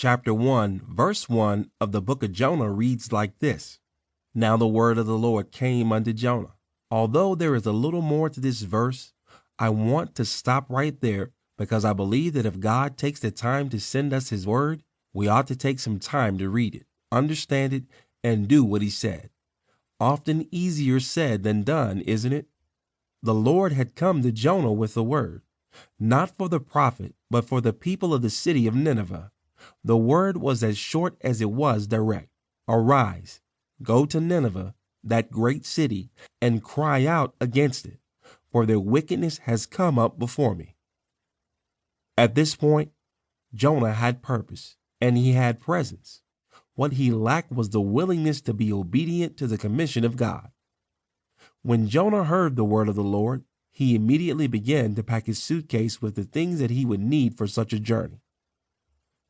Chapter 1, verse 1 of the book of Jonah reads like this. Now the word of the Lord came unto Jonah. Although there is a little more to this verse, I want to stop right there because I believe that if God takes the time to send us his word, we ought to take some time to read it, understand it, and do what he said. Often easier said than done, isn't it? The Lord had come to Jonah with a word, not for the prophet, but for the people of the city of Nineveh. The word was as short as it was direct. Arise, go to Nineveh, that great city, and cry out against it, for their wickedness has come up before me. At this point, Jonah had purpose, and he had presence. What he lacked was the willingness to be obedient to the commission of God. When Jonah heard the word of the Lord, he immediately began to pack his suitcase with the things that he would need for such a journey.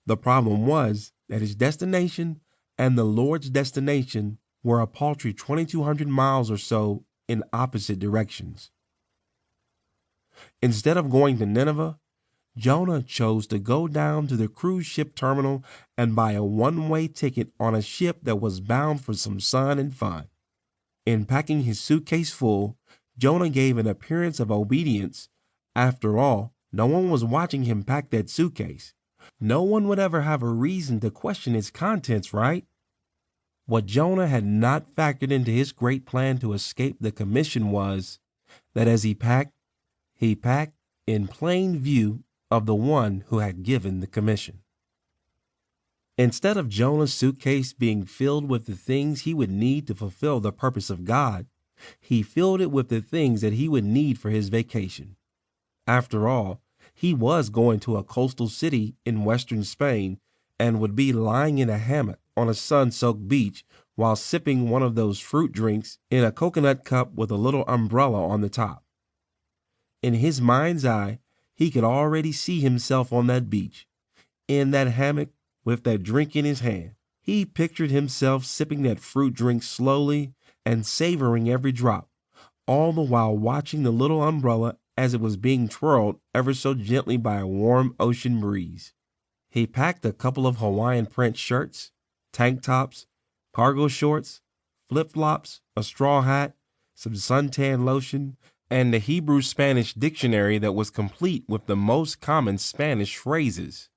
The problem was that his destination and the Lord's destination were a paltry 2,200 miles or so in opposite directions. Instead of going to Nineveh, Jonah chose to go down to the cruise ship terminal and buy a one-way ticket on a ship that was bound for some sun and fun. In packing his suitcase full, Jonah gave an appearance of obedience. After all, no one was watching him pack that suitcase. No one would ever have a reason to question its contents, right? What Jonah had not factored into his great plan to escape the commission was that as he packed in plain view of the one who had given the commission. Instead of Jonah's suitcase being filled with the things he would need to fulfill the purpose of God, he filled it with the things that he would need for his vacation. After all, he was going to a coastal city in western Spain and would be lying in a hammock on a sun-soaked beach while sipping one of those fruit drinks in a coconut cup with a little umbrella on the top. In his mind's eye, he could already see himself on that beach, in that hammock with that drink in his hand. He pictured himself sipping that fruit drink slowly and savoring every drop, all the while watching the little umbrella as it was being twirled ever so gently by a warm ocean breeze. He packed a couple of Hawaiian print shirts, tank tops, cargo shorts, flip-flops, a straw hat, some suntan lotion, and the Hebrew-Spanish dictionary that was complete with the most common Spanish phrases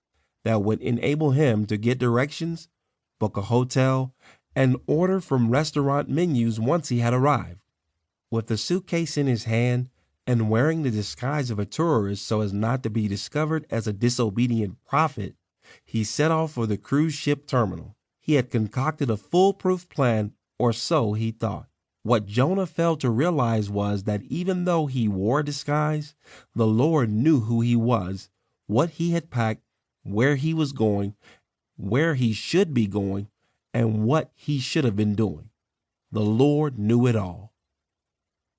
that would enable him to get directions, book a hotel, and order from restaurant menus once he had arrived. With the suitcase in his hand and wearing the disguise of a tourist so as not to be discovered as a disobedient prophet, he set off for the cruise ship terminal. He had concocted a foolproof plan, or so he thought. What Jonah failed to realize was that even though he wore a disguise, the Lord knew who he was, what he had packed, where he was going, where he should be going, and what he should have been doing. The Lord knew it all.